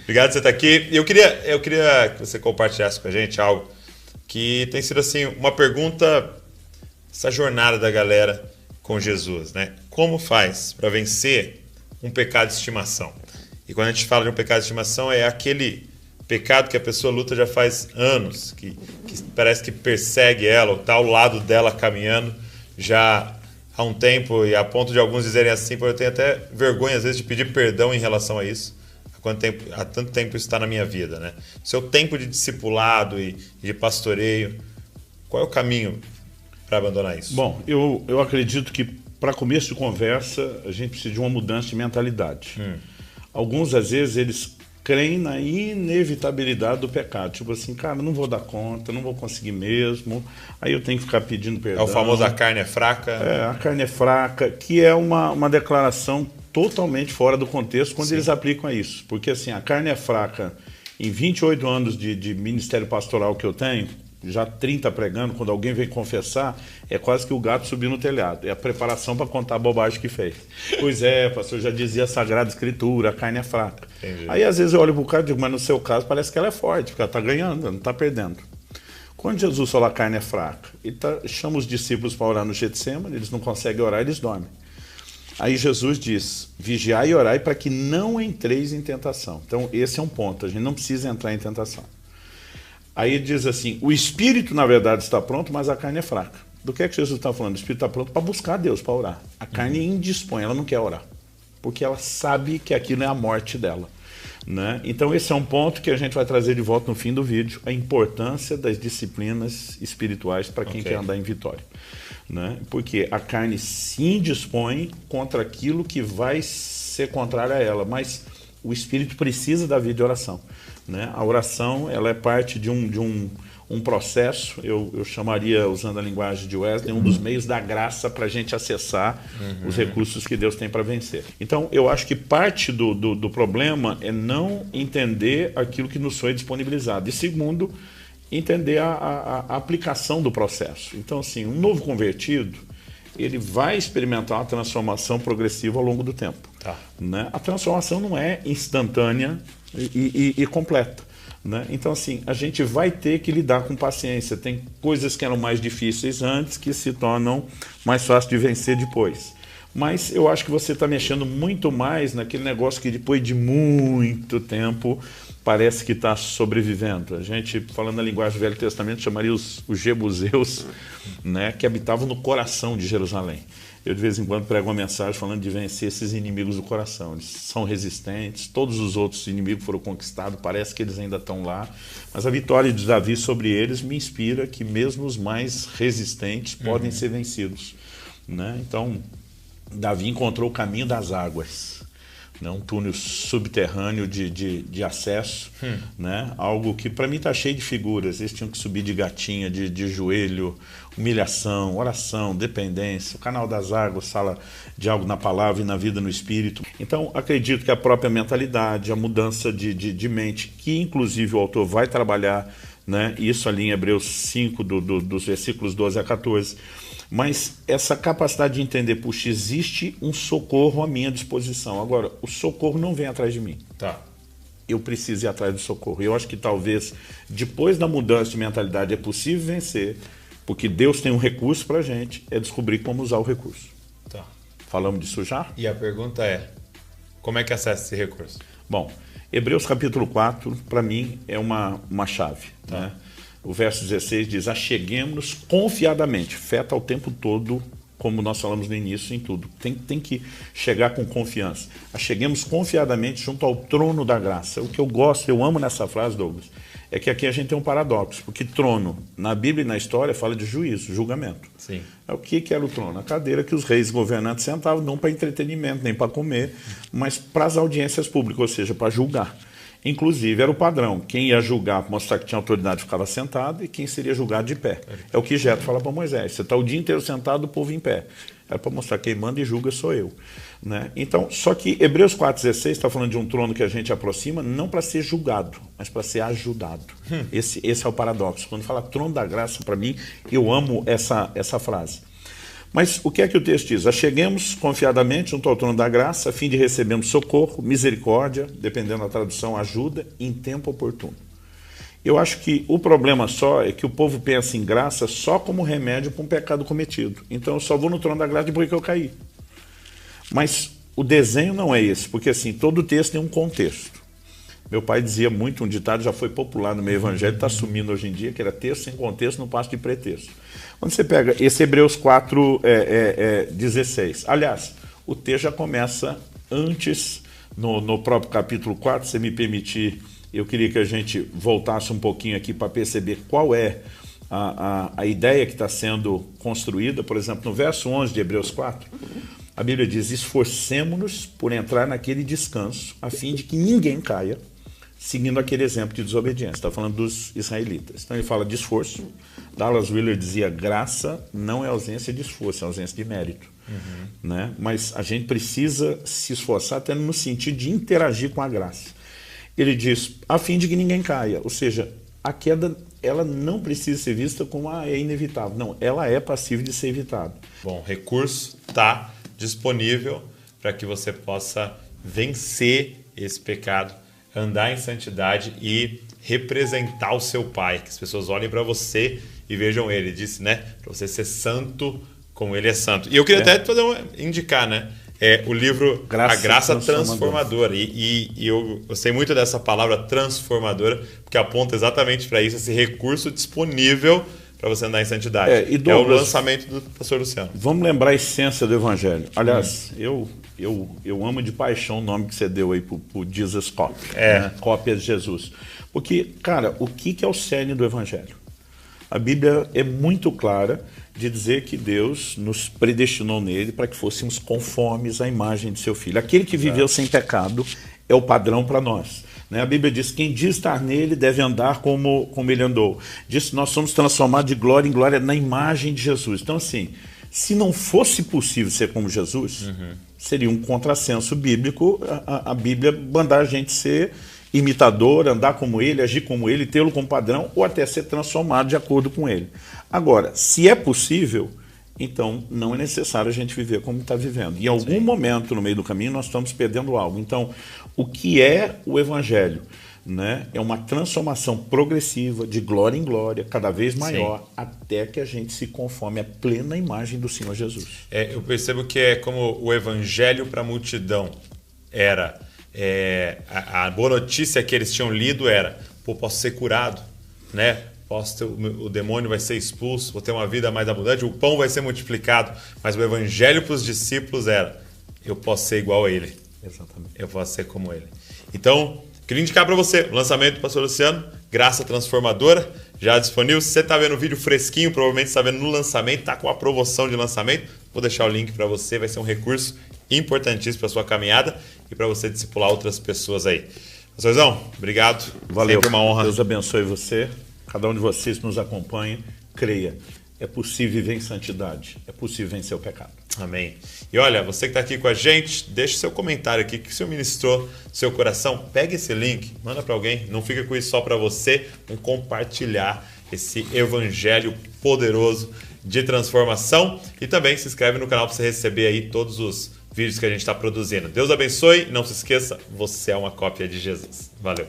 Obrigado por você estar aqui. Eu queria que você compartilhasse com a gente algo que tem sido assim uma pergunta, essa jornada da galera com Jesus, né? Como faz para vencer um pecado de estimação? E quando a gente fala de um pecado de estimação, é aquele pecado que a pessoa luta já faz anos, que parece que persegue ela, ou está ao lado dela caminhando já há um tempo, e a ponto de alguns dizerem assim, eu tenho até vergonha às vezes de pedir perdão em relação a isso. Há tanto tempo isso está na minha vida, né? Seu tempo de discipulado e de pastoreio, qual é o caminho para abandonar isso? Bom, eu acredito que para começo de conversa a gente precisa de uma mudança de mentalidade. Alguns, às vezes, eles creem na inevitabilidade do pecado. Tipo assim, cara, não vou dar conta, não vou conseguir mesmo, aí eu tenho que ficar pedindo perdão. É o famoso a carne é fraca? É, a carne é fraca, que é uma declaração totalmente fora do contexto quando eles aplicam a isso. Porque assim, a carne é fraca. Em 28 anos de ministério pastoral que eu tenho, já 30 pregando, quando alguém vem confessar, é quase que o gato subiu no telhado. É a preparação para contar a bobagem que fez. Pois é, pastor, já dizia a Sagrada Escritura, a carne é fraca. Entendi. Aí às vezes eu olho para o cara e digo, mas no seu caso parece que ela é forte, porque ela está ganhando, não está perdendo. Quando Jesus fala a carne é fraca, ele chama os discípulos para orar no Getsemane, eles não conseguem orar, eles dormem. Aí Jesus diz, vigiai e orai para que não entreis em tentação. Então esse é um ponto, a gente não precisa entrar em tentação. Aí ele diz assim, o espírito na verdade está pronto, mas a carne é fraca. Do que é que Jesus está falando? O espírito está pronto para buscar Deus, para orar. A carne indispõe, ela não quer orar, porque ela sabe que aquilo é a morte dela. Né? Então esse é um ponto que a gente vai trazer de volta no fim do vídeo, a importância das disciplinas espirituais para quem quer andar em vitória. Né? Porque a carne se indispõe contra aquilo que vai ser contrário a ela, mas o espírito precisa da vida de oração. Né? A oração ela é parte de um processo, eu chamaria, usando a linguagem de Wesley, um dos meios da graça para a gente acessar os recursos que Deus tem para vencer. Então, eu acho que parte do problema é não entender aquilo que nos foi disponibilizado. E segundo, entender a aplicação do processo. Então, assim, um novo convertido, ele vai experimentar uma transformação progressiva ao longo do tempo. Tá. Né? A transformação não é instantânea e completa. Né? Então, assim, a gente vai ter que lidar com paciência. Tem coisas que eram mais difíceis antes que se tornam mais fáceis de vencer depois. Mas eu acho que você está mexendo muito mais naquele negócio que depois de muito tempo parece que está sobrevivendo. A gente, falando na linguagem do Velho Testamento, chamaria os jebuseus, né, que habitavam no coração de Jerusalém. Eu, de vez em quando, prego uma mensagem falando de vencer esses inimigos do coração. Eles são resistentes, todos os outros inimigos foram conquistados, parece que eles ainda estão lá. Mas a vitória de Davi sobre eles me inspira que mesmo os mais resistentes podem ser vencidos. Né? Então, Davi encontrou o caminho das águas. Né? Um túnel subterrâneo de acesso, né? Algo que para mim está cheio de figuras. Eles tinham que subir de gatinha, de joelho, humilhação, oração, dependência. O canal das águas fala de algo na palavra e na vida no espírito. Então acredito que a própria mentalidade, a mudança de mente, que inclusive o autor vai trabalhar, né? Isso ali em Hebreus 5, dos versículos 12 a 14, mas essa capacidade de entender, puxa, existe um socorro à minha disposição. Agora, o socorro não vem atrás de mim. Tá. Eu preciso ir atrás do socorro. Eu acho que talvez, depois da mudança de mentalidade, é possível vencer, porque Deus tem um recurso para a gente, é descobrir como usar o recurso. Tá. Falamos disso já? E a pergunta é, como é que acessa esse recurso? Bom, Hebreus capítulo 4, para mim, é uma chave. Tá. Né? O verso 16 diz, acheguemos-nos confiadamente. Fé está o tempo todo, como nós falamos no início, em tudo. Tem que chegar com confiança. Acheguemos confiadamente junto ao trono da graça. O que eu gosto, eu amo nessa frase, Douglas, é que aqui a gente tem um paradoxo, porque trono, na Bíblia e na história, fala de juízo, julgamento. Sim. O que era o trono? A cadeira que os reis governantes sentavam, não para entretenimento, nem para comer, mas para as audiências públicas, ou seja, para julgar. Inclusive, era o padrão. Quem ia julgar, para mostrar que tinha autoridade, ficava sentado, e quem seria julgado de pé. É o que Jetro fala para Moisés. Você está o dia inteiro sentado, o povo em pé. Era para mostrar que quem manda e julga sou eu. Né? Então, só que Hebreus 4,16 está falando de um trono que a gente aproxima, não para ser julgado, mas para ser ajudado. Esse é o paradoxo. Quando fala trono da graça, para mim, eu amo essa frase. Mas o que é que o texto diz? Acheguemos confiadamente junto ao trono da graça, a fim de recebermos socorro, misericórdia, dependendo da tradução, ajuda, em tempo oportuno. Eu acho que o problema só é que o povo pensa em graça só como remédio para um pecado cometido. Então eu só vou no trono da graça depois que eu caí. Mas o desenho não é esse, porque assim, todo texto tem um contexto. Meu pai dizia muito, um ditado já foi popular no meio evangélico, está sumindo hoje em dia, que era texto sem contexto, não passa de pretexto. Quando você pega esse Hebreus 4:16, aliás, o texto já começa antes, no próprio capítulo 4, se me permitir, eu queria que a gente voltasse um pouquinho aqui para perceber qual é a ideia que está sendo construída. Por exemplo, no verso 11 de Hebreus 4, a Bíblia diz: esforcemo-nos por entrar naquele descanso, a fim de que ninguém caia, seguindo aquele exemplo de desobediência. Está falando dos israelitas. Então ele fala de esforço. Dallas Willard dizia: graça não é ausência de esforço, é ausência de mérito. Né? Mas a gente precisa se esforçar até no sentido de interagir com a graça. Ele diz, a fim de que ninguém caia. Ou seja, a queda, ela não precisa ser vista como é inevitável. Não, ela é passível de ser evitada. Bom, recurso está disponível para que você possa vencer esse pecado, andar em santidade e representar o seu Pai. Que as pessoas olhem para você e vejam Ele. Ele disse, né? Para você ser santo como Ele é santo. E eu queria até indicar, né? O livro A Graça Transformadora. E eu gostei muito dessa palavra transformadora, porque aponta exatamente para isso, esse recurso disponível para você andar em santidade. É o lançamento do pastor Luciano. Vamos lembrar a essência do Evangelho. Aliás, eu amo de paixão o nome que você deu aí para o Jesus Copy, né? Cópia de Jesus. Porque, cara, o que é o cerne do Evangelho? A Bíblia é muito clara de dizer que Deus nos predestinou nele para que fôssemos conformes à imagem de seu Filho. Aquele que viveu sem pecado é o padrão para nós. Né? A Bíblia diz, quem diz estar nele deve andar como ele andou. Diz que nós somos transformados de glória em glória na imagem de Jesus. Então, assim, se não fosse possível ser como Jesus, seria um contrassenso bíblico a Bíblia mandar a gente ser imitador, andar como ele, agir como ele, tê-lo como padrão, ou até ser transformado de acordo com ele. Agora, se é possível, então não é necessário a gente viver como está vivendo. Em algum momento no meio do caminho nós estamos perdendo algo. Então, o que é o Evangelho? Né? É uma transformação progressiva, de glória em glória, cada vez maior, até que a gente se conforme à plena imagem do Senhor Jesus. Eu percebo que é como o Evangelho para a multidão era... a boa notícia que eles tinham lido era: pô, posso ser curado, né? O demônio vai ser expulso, vou ter uma vida mais abundante, o pão vai ser multiplicado. Mas o evangelho para os discípulos era: eu posso ser igual a ele. Exatamente. Eu posso ser como ele. Então, queria indicar para você o lançamento do pastor Luciano, Graça Transformadora, já disponível. Se você está vendo o vídeo fresquinho, provavelmente está vendo no lançamento, está com a promoção de lançamento. Vou deixar o link para você, vai ser um recurso importantíssimo para a sua caminhada e para você discipular outras pessoas aí. Pastorzão, obrigado. Valeu. Sempre uma honra. Deus abençoe você. Cada um de vocês que nos acompanha, creia. É possível viver em santidade. É possível vencer o pecado. Amém. E olha, você que está aqui com a gente, deixe seu comentário aqui, que o Senhor ministrou no seu coração. Pega esse link, manda para alguém. Não fica com isso só para você. Vamos compartilhar esse evangelho poderoso de transformação. E também se inscreve no canal para você receber aí todos os vídeos que a gente está produzindo. Deus abençoe. Não se esqueça, você é uma cópia de Jesus. Valeu.